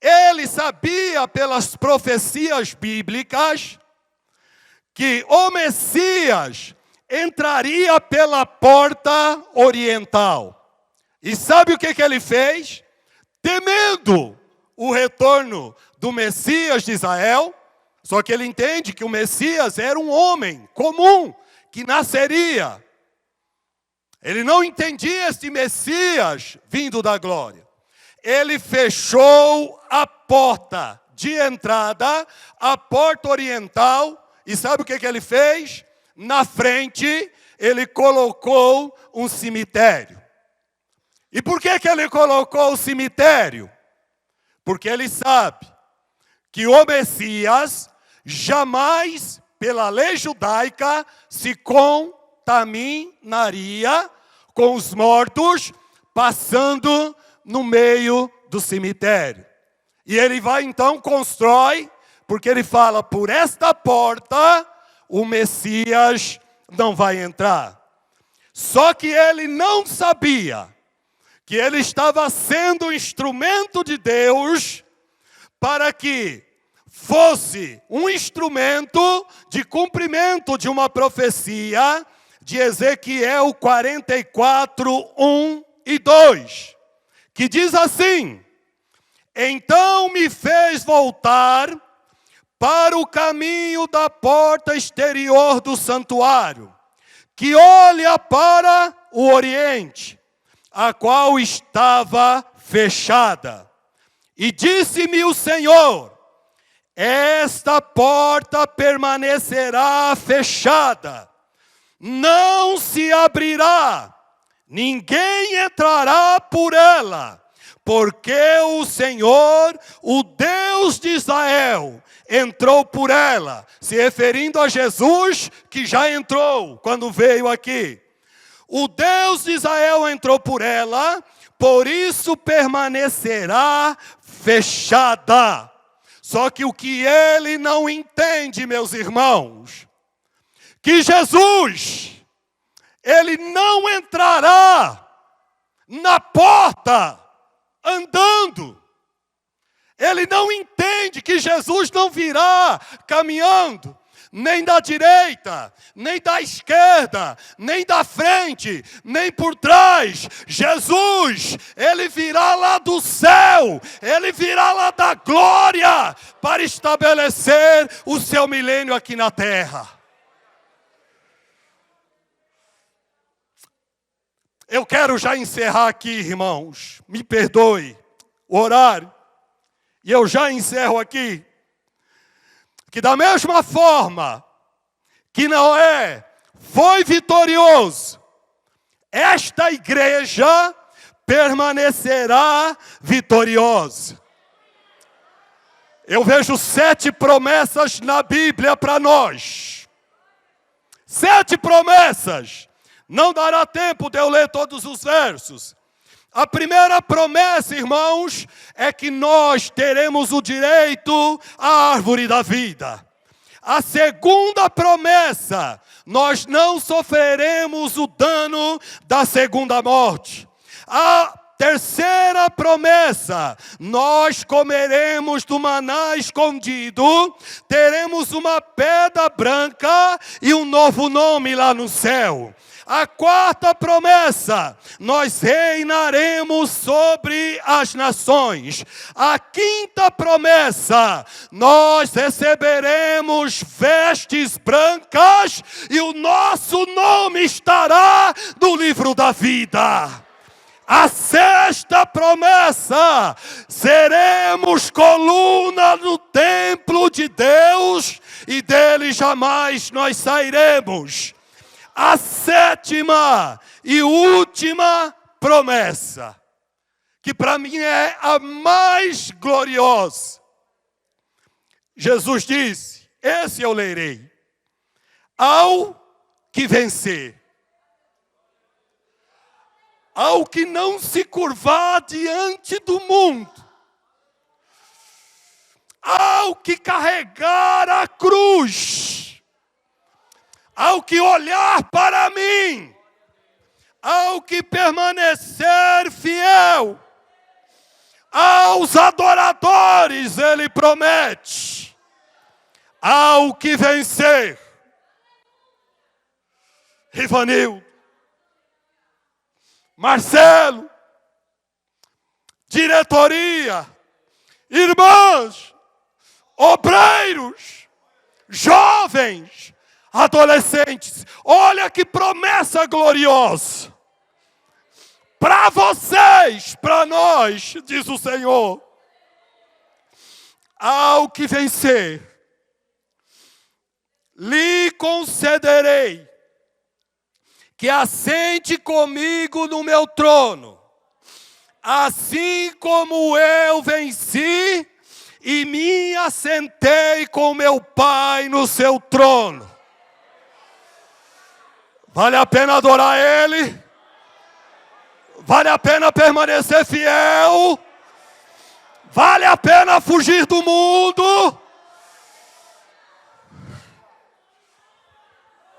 Ele sabia pelas profecias bíblicas que o Messias entraria pela porta oriental. E sabe o que ele fez? Temendo o retorno do Messias de Israel, só que ele entende que o Messias era um homem comum, que nasceria. Ele não entendia este Messias vindo da glória. Ele fechou a porta de entrada, a porta oriental, e sabe o que ele fez? Na frente, ele colocou um cemitério. E por que ele colocou o cemitério? Porque ele sabe que o Messias jamais, pela lei judaica, se contaminaria com os mortos passando no meio do cemitério. E ele vai então, constrói, porque ele fala, por esta porta o Messias não vai entrar. Só que ele não sabia que ele estava sendo um instrumento de Deus para que fosse um instrumento de cumprimento de uma profecia de Ezequiel 44, 1 e 2, que diz assim: então me fez voltar para o caminho da porta exterior do santuário, que olha para o oriente, a qual estava fechada. E disse-me o Senhor: esta porta permanecerá fechada, não se abrirá, ninguém entrará por ela, porque o Senhor, o Deus de Israel, entrou por ela, se referindo a Jesus, que já entrou quando veio aqui. O Deus de Israel entrou por ela, por isso permanecerá fechada. Só que o que ele não entende, meus irmãos, que Jesus, ele não entrará na porta andando. Ele não entende que Jesus não virá caminhando, nem da direita, nem da esquerda, nem da frente, nem por trás. Jesus, ele virá lá do céu, ele virá lá da glória, para estabelecer o seu milênio aqui na terra. Eu quero já encerrar aqui, irmãos, me perdoe o horário, e eu já encerro aqui, que da mesma forma que Noé foi vitorioso, esta igreja permanecerá vitoriosa. Eu vejo 7 promessas na Bíblia para nós. 7 promessas. Não dará tempo de eu ler todos os versos. A primeira promessa, irmãos, é que nós teremos o direito à árvore da vida. A segunda promessa, nós não sofreremos o dano da segunda morte. A terceira promessa, nós comeremos do maná escondido, teremos uma pedra branca e um novo nome lá no céu. A quarta promessa, nós reinaremos sobre as nações. A quinta promessa, nós receberemos vestes brancas e o nosso nome estará no livro da vida. A sexta promessa, seremos coluna no templo de Deus e dele jamais nós sairemos. A sétima e última promessa, que para mim é a mais gloriosa. Jesus disse, esse eu lerei, ao que vencer, ao que não se curvar diante do mundo, ao que carregar a cruz, ao que olhar para mim, ao que permanecer fiel, aos adoradores ele promete, ao que vencer. Rivanildo, Marcelo, diretoria, irmãos, obreiros, jovens, adolescentes, olha que promessa gloriosa. Para vocês, para nós, diz o Senhor, ao que vencer, lhe concederei que assente comigo no meu trono, assim como eu venci e me assentei com meu Pai no seu trono. Vale a pena adorar Ele? Vale a pena permanecer fiel? Vale a pena fugir do mundo?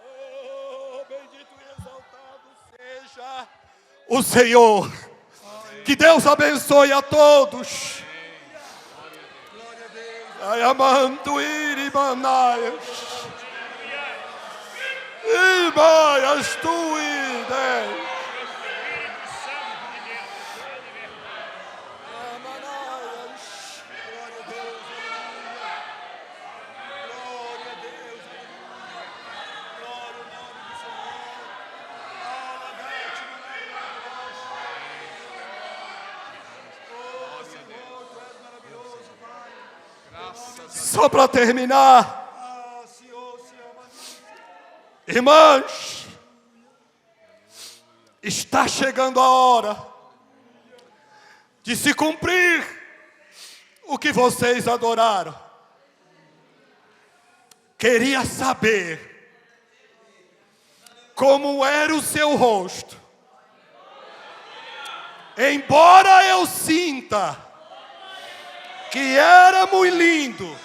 Oh, bendito e exaltado seja o Senhor. Que Deus abençoe a todos. Ai, amando irimanaias. E vaias tu ideias. Só para terminar, irmãos, está chegando a hora de se cumprir o que vocês adoraram. Queria saber como era o seu rosto. Embora eu sinta que era muito lindo,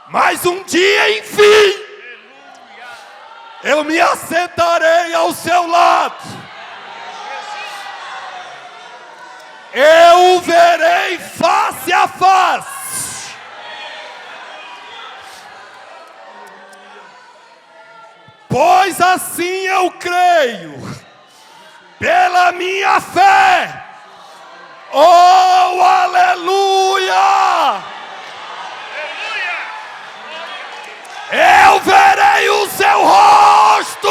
mas um dia, enfim, eu me assentarei ao seu lado. Eu o verei face a face. Pois assim eu creio, pela minha fé. Oh, aleluia! Eu verei o seu rosto.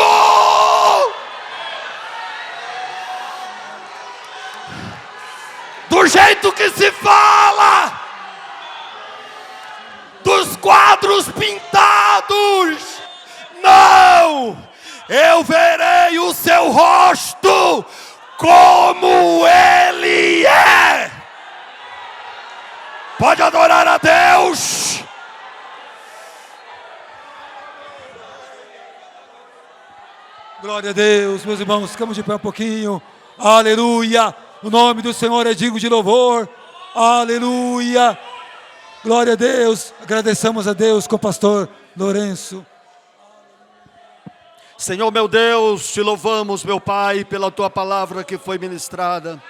Do jeito que se fala, dos quadros pintados. Não! Eu verei o seu rosto como ele é. Pode adorar a Deus. Glória a Deus, meus irmãos, ficamos de pé um pouquinho. Aleluia. O nome do Senhor é digno de louvor. Aleluia. Glória a Deus. Agradecemos a Deus com o pastor Lourenço. Senhor meu Deus, te louvamos, meu Pai, pela tua palavra que foi ministrada.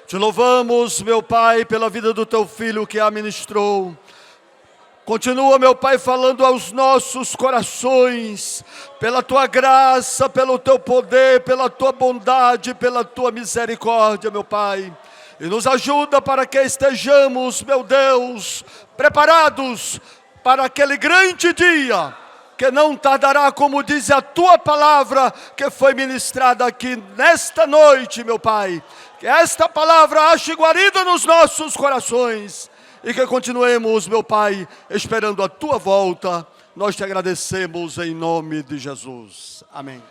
Te louvamos, meu Pai, pela vida do teu filho que a ministrou. Continua, meu Pai, falando aos nossos corações, pela tua graça, pelo teu poder, pela tua bondade, pela tua misericórdia, meu Pai. E nos ajuda para que estejamos, meu Deus, preparados para aquele grande dia, que não tardará, como diz a tua palavra, que foi ministrada aqui nesta noite, meu Pai. Que esta palavra ache guarida nos nossos corações. E que continuemos, meu Pai, esperando a tua volta. Nós te agradecemos em nome de Jesus. Amém.